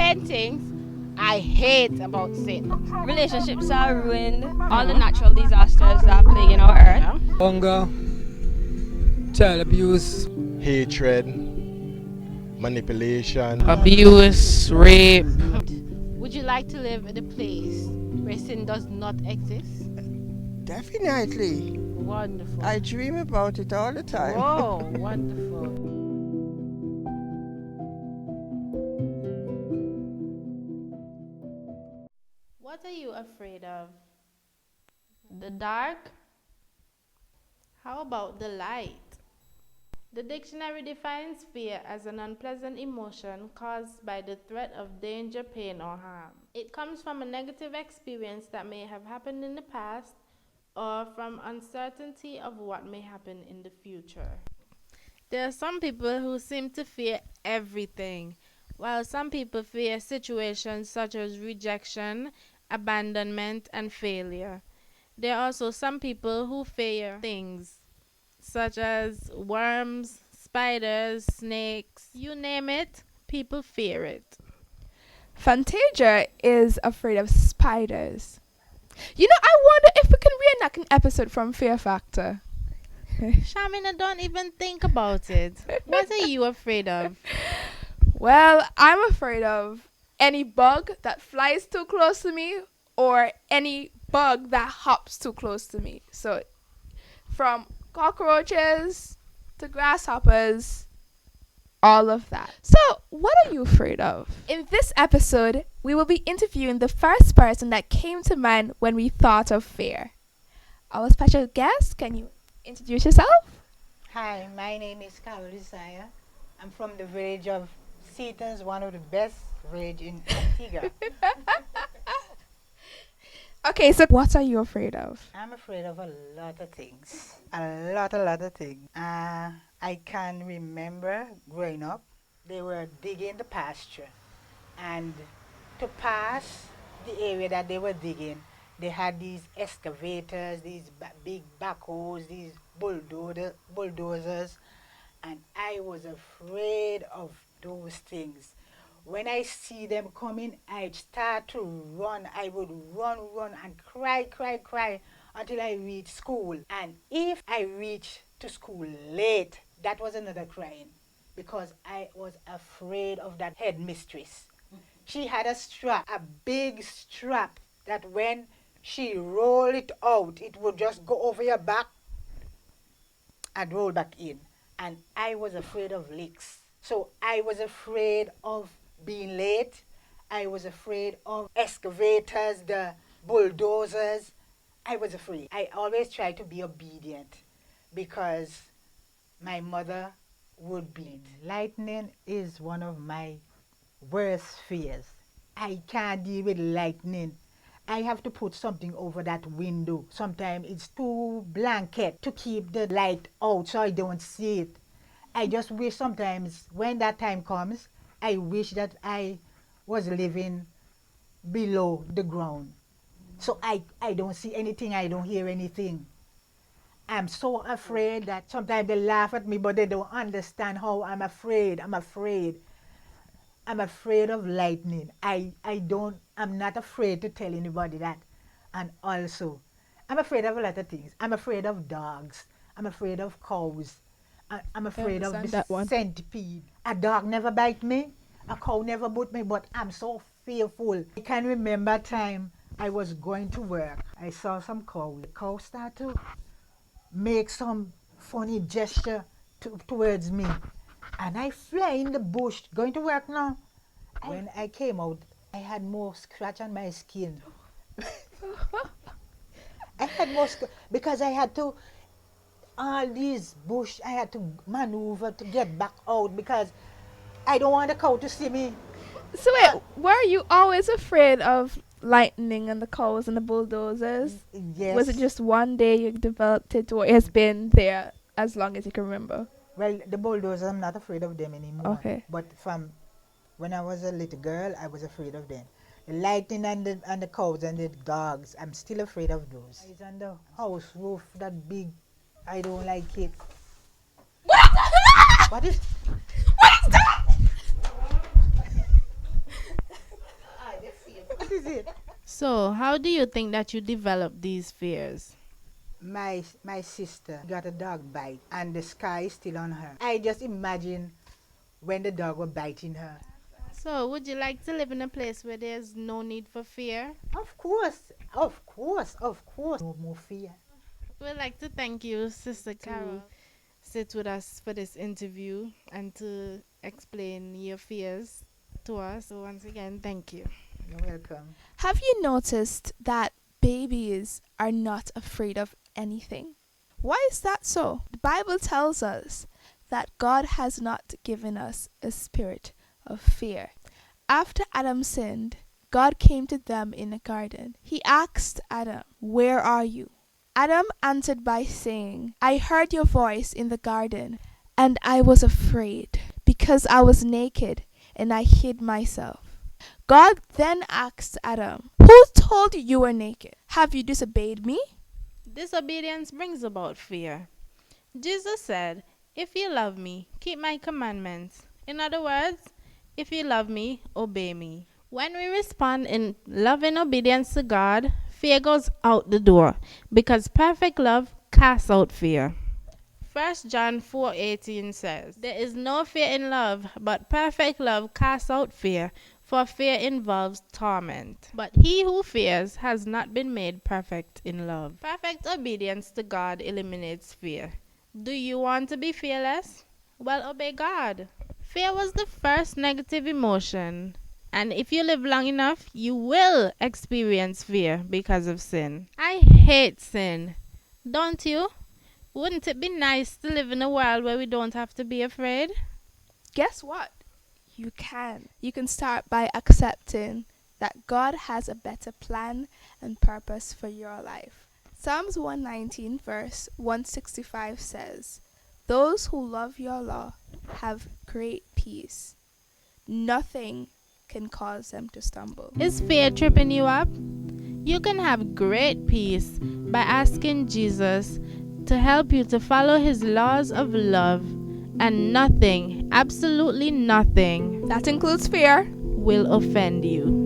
10 things I hate about sin. Relationships are ruined. All the natural disasters that are plaguing our earth. Yeah. Hunger, child abuse, hatred, manipulation, abuse, rape. Would you like to live in a place where sin does not exist? Definitely. Wonderful. I dream about it all the time. Whoa, wonderful. What are you afraid of? The dark? How about the light? The dictionary defines fear as an unpleasant emotion caused by the threat of danger, pain, or harm. It comes from a negative experience that may have happened in the past or from uncertainty of what may happen in the future. There are some people who seem to fear everything, while some people fear situations such as rejection, abandonment, and failure. There are also some people who fear things such as worms, spiders, snakes, you name it, people fear it. Fantasia is afraid of spiders. You know, I wonder if we can reenact an episode from Fear Factor. Shamina, don't even think about it. What are you afraid of? Well, I'm afraid of any bug that flies too close to me or any bug that hops too close to me. So, from cockroaches to grasshoppers, all of that. So, what are you afraid of? In this episode, we will be interviewing the first person that came to mind when we thought of fear. Our special guest, can you introduce yourself? Hi, my name is Carol Isaiah. I'm from the village of Seaglans, one of the best village in Antigua. Okay, so what are you afraid of? I'm afraid of a lot of things. A lot of things. I can remember growing up, they were digging the pasture. And to pass the area that they were digging, they had these excavators, these big backhoes, these bulldozers. And I was afraid of those things. When I see them coming, I'd start to run. I would run and cry until I reach school. And if I reach to school late, that was another crying because I was afraid of that headmistress. She had a strap, a big strap that when she rolled it out, it would just go over your back and roll back in. And I was afraid of licks. So I was afraid of being late. I was afraid of excavators, the bulldozers. I was afraid. I always tried to be obedient because my mother would beat. Lightning is one of my worst fears. I can't deal with lightning. I have to put something over that window. Sometimes it's too blanket to keep the light out so I don't see it. I just wish sometimes when that time comes, I wish that I was living below the ground. So I don't see anything, I don't hear anything. I'm so afraid that sometimes they laugh at me, but they don't understand how I'm afraid. I'm afraid of lightning. I'm not afraid to tell anybody that. And also, I'm afraid of a lot of things. I'm afraid of dogs. I'm afraid of cows. I'm afraid of the centipede. A dog never bite me. A cow never bite me, but I'm so fearful. I can remember a time I was going to work. I saw some cow. The cow started to make some funny gesture towards me. And I fly in the bush, going to work now. When I came out, I had more scratch on my skin. I had more because I had to, all these bush, I had to maneuver to get back out because I don't want the cow to see me. So wait, were you always afraid of lightning and the cows and the bulldozers? Yes. Was it just one day you developed it or it's been there as long as you can remember? Well, the bulldozers, I'm not afraid of them anymore. Okay. But from when I was a little girl, I was afraid of them. The lightning and the cows and the dogs, I'm still afraid of those. It's on the house roof, that big, I don't like it. What is that? That is it. So, how do you think that you developed these fears? My sister got a dog bite and the scar is still on her. I just imagine when the dog was biting her. So, would you like to live in a place where there's no need for fear? Of course, of course, of course. No more fear. We'd like to thank you, Sister Carol, sit with us for this interview and to explain your fears to us. So, once again, thank you. You're welcome. Have you noticed that babies are not afraid of anything? Why is that so? The Bible tells us that God has not given us a spirit of fear. After Adam sinned, God came to them in the garden. He asked Adam, "Where are you?" Adam answered by saying, "I heard your voice in the garden, and I was afraid, because I was naked, and I hid myself." God then asked Adam, "Who told you you were naked? Have you disobeyed me?" Disobedience brings about fear. Jesus said, "If you love me, keep my commandments." In other words, if you love me, obey me. When we respond in love and obedience to God, fear goes out the door because perfect love casts out fear. 1 John 4:18 says, "There is no fear in love, but perfect love casts out fear, for fear involves torment. But he who fears has not been made perfect in love." Perfect obedience to God eliminates fear. Do you want to be fearless? Well, obey God. Fear was the first negative emotion, and if you live long enough, you will experience fear because of sin. I hate sin. Don't you? Wouldn't it be nice to live in a world where we don't have to be afraid? Guess what? You can. You can start by accepting that God has a better plan and purpose for your life. Psalms 119 verse 165 says, "Those who love your law have great peace. Nothing can cause them to stumble." Is fear tripping you up? You can have great peace by asking Jesus to help you to follow his laws of love, and nothing, absolutely nothing, That includes fear. will offend you.